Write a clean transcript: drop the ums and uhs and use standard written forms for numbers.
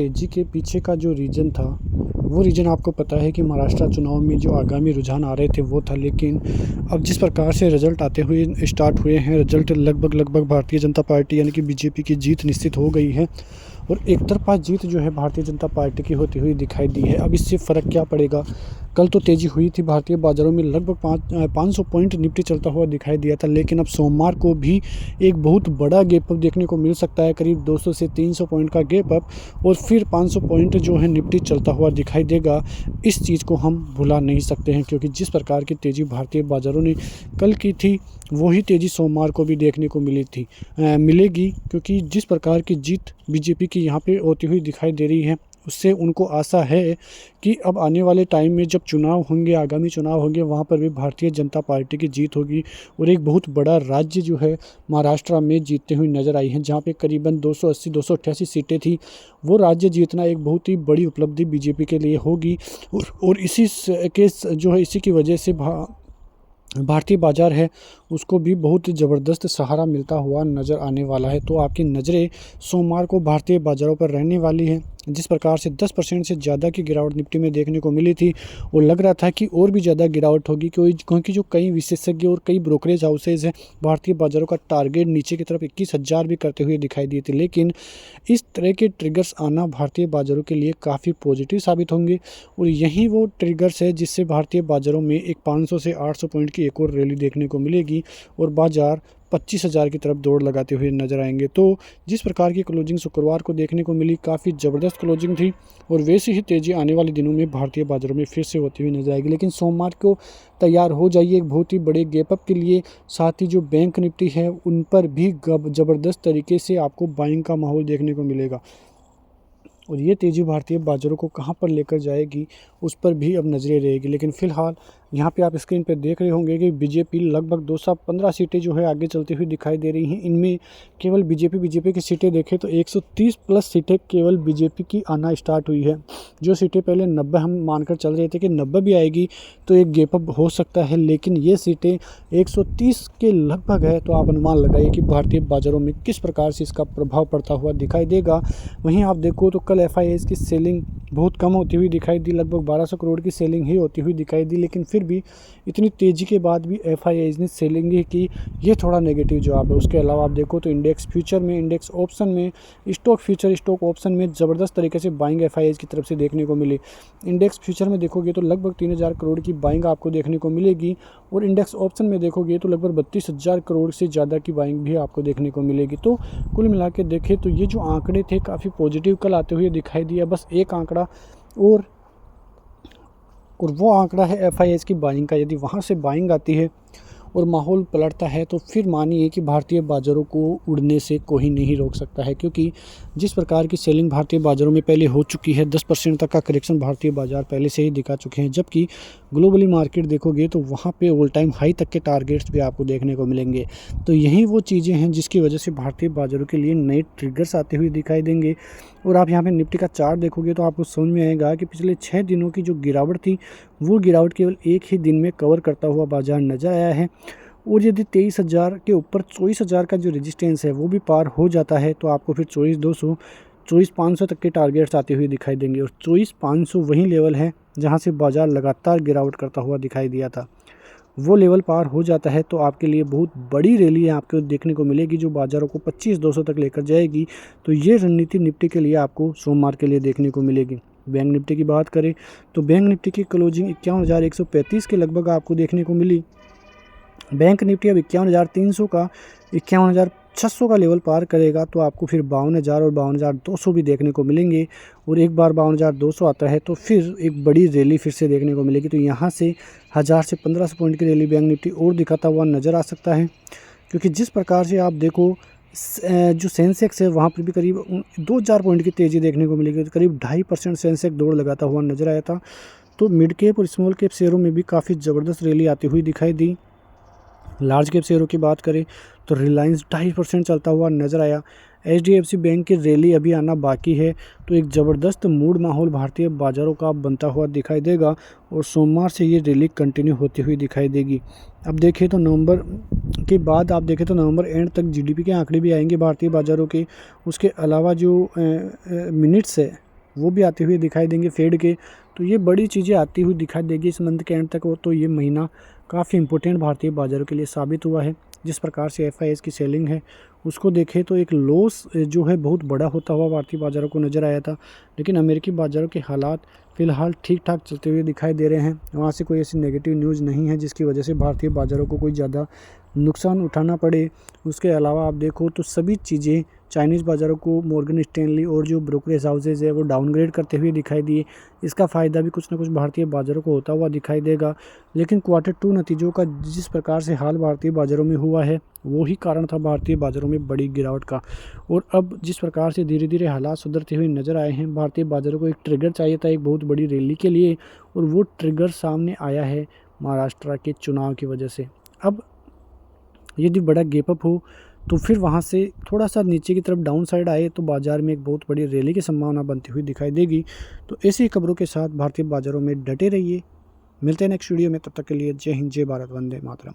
तेजी के पीछे का जो रीज़न था, वो रीज़न आपको पता है कि महाराष्ट्र चुनाव में जो आगामी रुझान आ रहे थे वो था। लेकिन अब जिस प्रकार से रिज़ल्ट आते हुए स्टार्ट हुए हैं, रिज़ल्ट लगभग भारतीय जनता पार्टी यानी कि बीजेपी की जीत निश्चित हो गई है और एक तरफ़ा जीत जो है भारतीय जनता पार्टी की होती हुई दिखाई दी है। अब इससे फ़र्क क्या पड़ेगा? कल तो तेज़ी हुई थी भारतीय बाज़ारों में, लगभग 500 पॉइंट निफ्टी चलता हुआ दिखाई दिया था। लेकिन अब सोमवार को भी एक बहुत बड़ा गैप अप देखने को मिल सकता है, करीब 200 से 300 पॉइंट का गैप अप, और फिर 500 पॉइंट जो है निफ्टी चलता हुआ दिखाई देगा। इस चीज़ को हम भुला नहीं सकते हैं, क्योंकि जिस प्रकार की तेज़ी भारतीय बाज़ारों ने कल की थी, वही तेज़ी सोमवार को भी देखने को मिलेगी, क्योंकि जिस प्रकार की जीत बीजेपी की यहाँ पे होती हुई दिखाई दे रही है, उससे उनको आशा है कि अब आने वाले टाइम में जब चुनाव होंगे, आगामी चुनाव होंगे, वहाँ पर भी भारतीय जनता पार्टी की जीत होगी और एक बहुत बड़ा राज्य जो है महाराष्ट्र में जीतते हुए नज़र आई हैं, जहाँ पे करीबन 288 सीटें थी। वो राज्य जीतना एक बहुत ही बड़ी उपलब्धि बीजेपी के लिए होगी और इसी के जो है इसी की वजह से भारतीय बाज़ार है उसको भी बहुत ज़बरदस्त सहारा मिलता हुआ नज़र आने वाला है। तो आपकी नज़रें सोमवार को भारतीय बाज़ारों पर रहने वाली है। जिस प्रकार से 10% से ज़्यादा की गिरावट निफ्टी में देखने को मिली थी, वो लग रहा था कि और भी ज़्यादा गिरावट होगी, क्योंकि जो कई विशेषज्ञ और कई ब्रोकरेज हाउसेज हैं, भारतीय बाज़ारों का टारगेट नीचे की तरफ 21,000 भी करते हुए दिखाई दिए थे। लेकिन इस तरह के ट्रिगर्स आना भारतीय बाज़ारों के लिए काफ़ी पॉजिटिव साबित होंगे और यही वो ट्रिगर्स है जिससे भारतीय बाज़ारों में एक 500 से 800 पॉइंट की एक और रैली देखने को मिलेगी और बाज़ार 25,000 की तरफ दौड़ लगाते हुए नजर आएंगे। तो जिस प्रकार की क्लोजिंग शुक्रवार को देखने को मिली, काफ़ी ज़बरदस्त क्लोजिंग थी और वैसे ही तेज़ी आने वाले दिनों में भारतीय बाज़ारों में फिर से होती हुई नजर आएगी। लेकिन सोमवार को तैयार हो जाइए एक बहुत ही बड़े गैप अप के लिए। साथ ही जो बैंक निफ्टी है उन पर भी ज़बरदस्त तरीके से आपको बाइंग का माहौल देखने को मिलेगा और ये तेज़ी भारतीय बाज़ारों को कहाँ पर लेकर जाएगी उस पर भी अब नज़रें रहेगी। लेकिन फ़िलहाल यहाँ पे आप स्क्रीन पर देख रहे होंगे कि बीजेपी लगभग 215 सीटें जो है आगे चलती हुई दिखाई दे रही हैं। इनमें केवल बीजेपी की सीटें देखें तो 130 प्लस सीटें केवल बीजेपी की आना स्टार्ट हुई है। जो सीटें पहले 90 हम मानकर चल रहे थे कि 90 भी आएगी तो एक गैप अप हो सकता है, लेकिन ये सीटें 130 के लगभग है। तो आप अनुमान लगाइए कि भारतीय बाज़ारों में किस प्रकार से इसका प्रभाव पड़ता हुआ दिखाई देगा। वहीं आप देखो तो कल FIIs की सेलिंग बहुत कम होती हुई दिखाई दी, लगभग 1200 करोड़ की सेलिंग ही होती हुई दिखाई दी। लेकिन फिर भी इतनी तेज़ी के बाद भी FIIs ने सेलिंग ही की, ये थोड़ा नेगेटिव जवाब है। उसके अलावा आप देखो तो इंडेक्स फ्यूचर में, इंडेक्स ऑप्शन में, स्टॉक फ्यूचर, स्टॉक ऑप्शन में ज़बरदस्त तरीके से बाइंग FIIs की तरफ से देखने को मिली। इंडेक्स फ्यूचर में देखोगे तो लगभग 3,000 करोड़ की बाइंग आपको देखने को मिलेगी और इंडेक्स ऑप्शन में देखोगे तो लगभग 32,000 करोड़ से ज़्यादा की बाइंग भी आपको देखने को मिलेगी। तो कुल मिला के देखें तो ये जो आंकड़े थे काफ़ी पॉजिटिव कल आते हुए दिखाई दिया। बस एक आंकड़ा और वो आंकड़ा है FIIs की बाइंग का। यदि वहाँ से बाइंग आती है और माहौल पलटता है तो फिर मानिए कि भारतीय बाज़ारों को उड़ने से कोई नहीं रोक सकता है, क्योंकि जिस प्रकार की सेलिंग भारतीय बाज़ारों में पहले हो चुकी है, 10% तक का करेक्शन भारतीय बाज़ार पहले से ही दिखा चुके हैं। जबकि ग्लोबली मार्केट देखोगे तो वहाँ पे ऑल टाइम हाई तक के टारगेट्स भी आपको देखने को मिलेंगे। तो यही वो चीज़ें हैं जिसकी वजह से भारतीय बाज़ारों के लिए नए ट्रिगर्स आते हुए दिखाई देंगे। और आप यहाँ पे निफ्टी का चार्ट देखोगे तो आपको समझ में आएगा कि पिछले 6 दिनों की जो गिरावट थी, वो गिरावट केवल एक ही दिन में कवर करता हुआ बाज़ार नज़र आया है। और यदि 23,000 के ऊपर 24,000 का जो रेजिस्टेंस है वो भी पार हो जाता है तो आपको फिर 24,200, 24,500 तक के टारगेट्स आते हुए दिखाई देंगे। और 24,500 वही लेवल है जहां से बाज़ार लगातार गिरावट करता हुआ दिखाई दिया था। वो लेवल पार हो जाता है तो आपके लिए बहुत बड़ी रैली आपको देखने को मिलेगी, जो बाज़ारों को 25,200 तक लेकर जाएगी। तो ये रणनीति निफ्टी के लिए आपको सोमवार के लिए देखने को मिलेगी। बैंक निफ्टी की बात करें तो बैंक निफ्टी की क्लोजिंग 51,135 के लगभग आपको देखने को मिली। बैंक निफ्टी अब 51,300 का 51,600 का लेवल पार करेगा तो आपको फिर 52,000 और 52,200 भी देखने को मिलेंगे। और एक बार 52,200 आता है तो फिर एक बड़ी रैली फिर से देखने को मिलेगी। तो यहाँ से 1,000 से 1,500 पॉइंट की रैली बैंक निफ्टी और दिखाता हुआ नज़र आ सकता है, क्योंकि जिस प्रकार से आप देखो जो सेंसेक्स है वहाँ पर भी करीब 2-4 पॉइंट की तेज़ी देखने को मिलेगी। तो करीब 2.5% सेंसेक्स दौड़ लगाता हुआ नज़र आया था। तो मिड कैप और स्मॉल कैप शेयरों में भी काफ़ी ज़बरदस्त रैली आती हुई दिखाई दी। लार्ज कैप शेयरों की बात करें तो रिलायंस 2.5% चलता हुआ नज़र आया। HDFC बैंक की रैली अभी आना बाकी है। तो एक ज़बरदस्त मूड माहौल भारतीय बाज़ारों का बनता हुआ दिखाई देगा और सोमवार से ये रैली कंटिन्यू होती हुई दिखाई देगी। अब देखें तो नवंबर के बाद आप देखें तो नवंबर एंड तक GDP के आंकड़े भी आएंगे भारतीय बाज़ारों के। उसके अलावा जो मिनट्स है वो भी आते हुए दिखाई देंगे फेड के। तो ये बड़ी चीज़ें आती हुई दिखाई देगी इस मंथ के एंड तक। वो तो ये महीना काफ़ी इंपॉर्टेंट भारतीय बाज़ारों के लिए साबित हुआ है। जिस प्रकार से एफआईएस की सेलिंग है उसको देखें तो एक लॉस जो है बहुत बड़ा होता हुआ भारतीय बाज़ारों को नज़र आया था। लेकिन अमेरिकी बाज़ारों के हालात फ़िलहाल ठीक ठाक चलते हुए दिखाई दे रहे हैं। वहाँ से कोई ऐसी नेगेटिव न्यूज़ नहीं है जिसकी वजह से भारतीय बाज़ारों को कोई ज़्यादा नुकसान उठाना पड़े। उसके अलावा आप देखो तो सभी चीज़ें चाइनीज़ बाज़ारों को मॉर्गन स्टैनली और जो ब्रोकरेज हाउसेज है वो डाउनग्रेड करते हुए दिखाई दिए। इसका फ़ायदा भी कुछ ना कुछ भारतीय बाज़ारों को होता हुआ दिखाई देगा। लेकिन क्वार्टर 2 नतीजों का जिस प्रकार से हाल भारतीय बाज़ारों में हुआ है वो ही कारण था भारतीय बाज़ारों में बड़ी गिरावट का। और अब जिस प्रकार से धीरे धीरे हालात सुधरते हुए नज़र आए हैं, भारतीय बाज़ारों को एक ट्रिगर चाहिए था एक बहुत बड़ी रैली के लिए, और वो ट्रिगर सामने आया है महाराष्ट्र के चुनाव की वजह से। अब यदि बड़ा गैप अप हो तो फिर वहाँ से थोड़ा सा नीचे की तरफ डाउन साइड आए तो बाज़ार में एक बहुत बड़ी रैली की संभावना बनती हुई दिखाई देगी। तो ऐसी खबरों के साथ भारतीय बाज़ारों में डटे रहिए। मिलते हैं नेक्स्ट वीडियो में, तब तक के लिए जय हिंद, जय भारत, वंदे मातरम।